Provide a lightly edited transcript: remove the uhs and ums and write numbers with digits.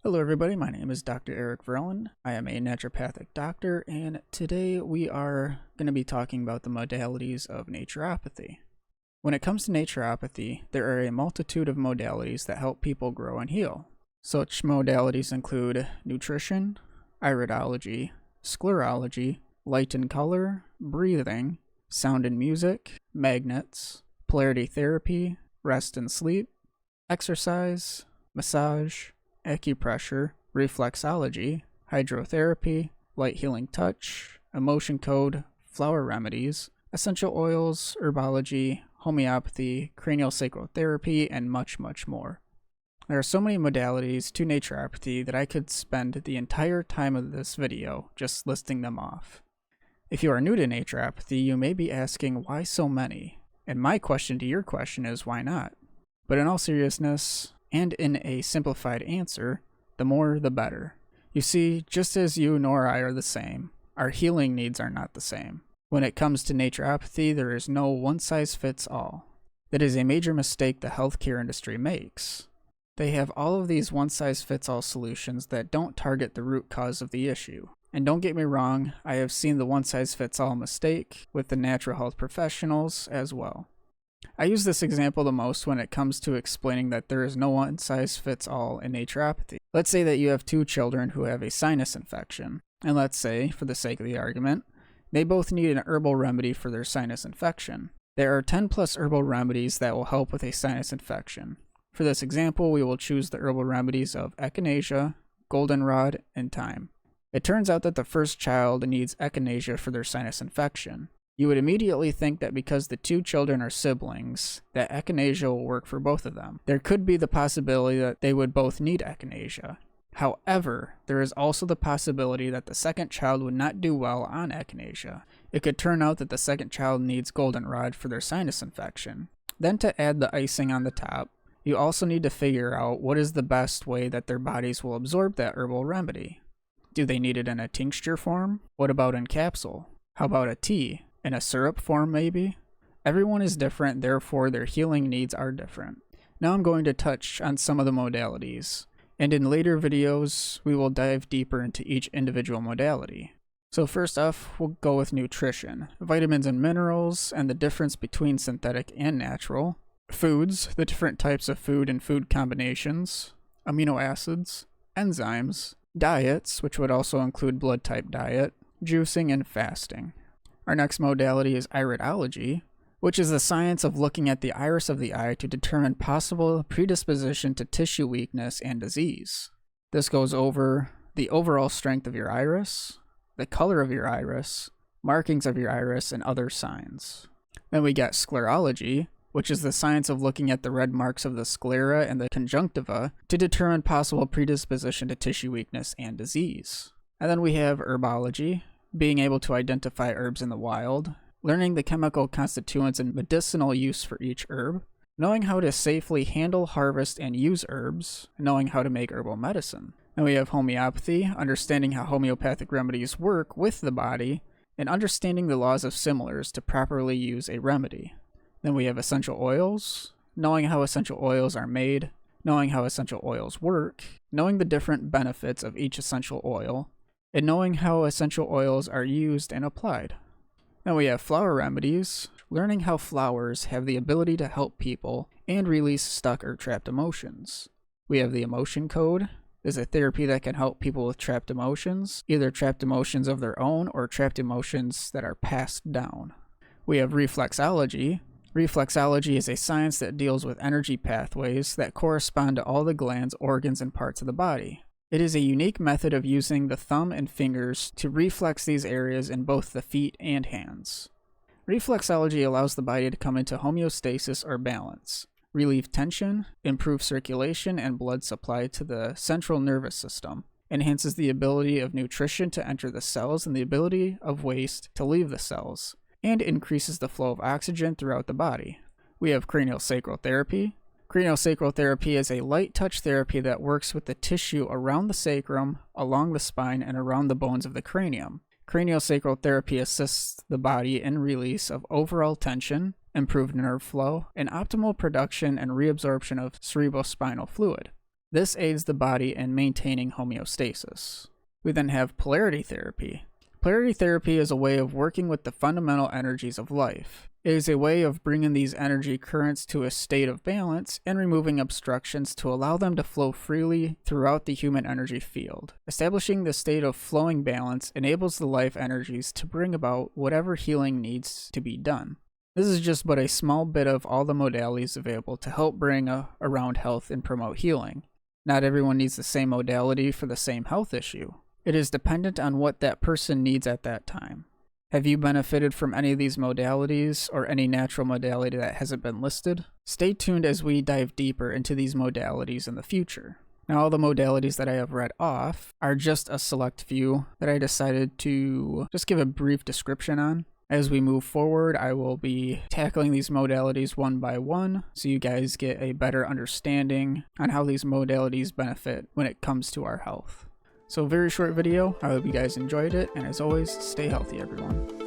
Hello everybody, my name is Dr. Eric Verlin. I am a naturopathic doctor, and today we are going to be talking about the modalities of naturopathy. When it comes to naturopathy, there are a multitude of modalities that help people grow and heal. Such modalities include nutrition, iridology, sclerology, light and color, breathing, sound and music, magnets, polarity therapy, rest and sleep, exercise, massage, acupressure, reflexology, hydrotherapy, light healing touch, emotion code, flower remedies, essential oils, herbology, homeopathy, craniosacral therapy, and much, much more. There are so many modalities to naturopathy that I could spend the entire time of this video just listing them off. If you are new to naturopathy, you may be asking why so many, and my question to your question is why not? But in all seriousness, and in a simplified answer, the more the better. You see, just as you nor I are the same, our healing needs are not the same. When it comes to naturopathy, there is no one-size-fits-all. That is a major mistake the healthcare industry makes. They have all of these one-size-fits-all solutions that don't target the root cause of the issue. And don't get me wrong, I have seen the one-size-fits-all mistake with the natural health professionals as well. I use this example the most when it comes to explaining that there is no one-size-fits-all in naturopathy. Let's say that you have two children who have a sinus infection, and let's say, for the sake of the argument, they both need an herbal remedy for their sinus infection. There are 10 plus herbal remedies that will help with a sinus infection. For this example, we will choose the herbal remedies of echinacea, goldenrod, and thyme. It turns out that the first child needs echinacea for their sinus infection. You would immediately think that because the two children are siblings, that echinacea will work for both of them. There could be the possibility that they would both need echinacea. However, there is also the possibility that the second child would not do well on echinacea. It could turn out that the second child needs goldenrod for their sinus infection. Then to add the icing on the top, you also need to figure out what is the best way that their bodies will absorb that herbal remedy. Do they need it in a tincture form? What about in capsule? How about a tea? In a syrup form, maybe? Everyone is different, therefore their healing needs are different. Now I'm going to touch on some of the modalities, and in later videos, we will dive deeper into each individual modality. So first off, we'll go with nutrition, vitamins and minerals, and the difference between synthetic and natural, foods, the different types of food and food combinations, amino acids, enzymes, diets, which would also include blood type diet, juicing, and fasting. Our next modality is iridology, which is the science of looking at the iris of the eye to determine possible predisposition to tissue weakness and disease. This goes over the overall strength of your iris, the color of your iris, markings of your iris, and other signs. Then we get sclerology, which is the science of looking at the red marks of the sclera and the conjunctiva to determine possible predisposition to tissue weakness and disease. And then we have herbology, being able to identify herbs in the wild, learning the chemical constituents and medicinal use for each herb, knowing how to safely handle, harvest, and use herbs, and knowing how to make herbal medicine. Then we have homeopathy, understanding how homeopathic remedies work with the body, and understanding the laws of similars to properly use a remedy. Then we have essential oils, knowing how essential oils are made, knowing how essential oils work, knowing the different benefits of each essential oil, and knowing how essential oils are used and applied. Then we have flower remedies, learning how flowers have the ability to help people and release stuck or trapped emotions. We have the emotion code. This is a therapy that can help people with trapped emotions, either trapped emotions of their own or trapped emotions that are passed down. We have reflexology. Reflexology is a science that deals with energy pathways that correspond to all the glands, organs, and parts of the body. It is a unique method of using the thumb and fingers to reflex these areas in both the feet and hands. Reflexology allows the body to come into homeostasis or balance, relieve tension, improve circulation and blood supply to the central nervous system, enhances the ability of nutrition to enter the cells and the ability of waste to leave the cells, and increases the flow of oxygen throughout the body. We have craniosacral therapy. Craniosacral therapy is a light touch therapy that works with the tissue around the sacrum, along the spine, and around the bones of the cranium. Craniosacral therapy assists the body in release of overall tension, improved nerve flow, and optimal production and reabsorption of cerebrospinal fluid. This aids the body in maintaining homeostasis. We then have polarity therapy. Polarity therapy is a way of working with the fundamental energies of life. It is a way of bringing these energy currents to a state of balance and removing obstructions to allow them to flow freely throughout the human energy field. Establishing the state of flowing balance enables the life energies to bring about whatever healing needs to be done. This is just but a small bit of all the modalities available to help bring around health and promote healing. Not everyone needs the same modality for the same health issue. It is dependent on what that person needs at that time. Have you benefited from any of these modalities or any natural modality that hasn't been listed? Stay tuned as we dive deeper into these modalities in the future. Now, all the modalities that I have read off are just a select few that I decided to just give a brief description on. As we move forward, I will be tackling these modalities one by one so you guys get a better understanding on how these modalities benefit when it comes to our health. So very short video. I hope you guys enjoyed it, and as always, stay healthy everyone.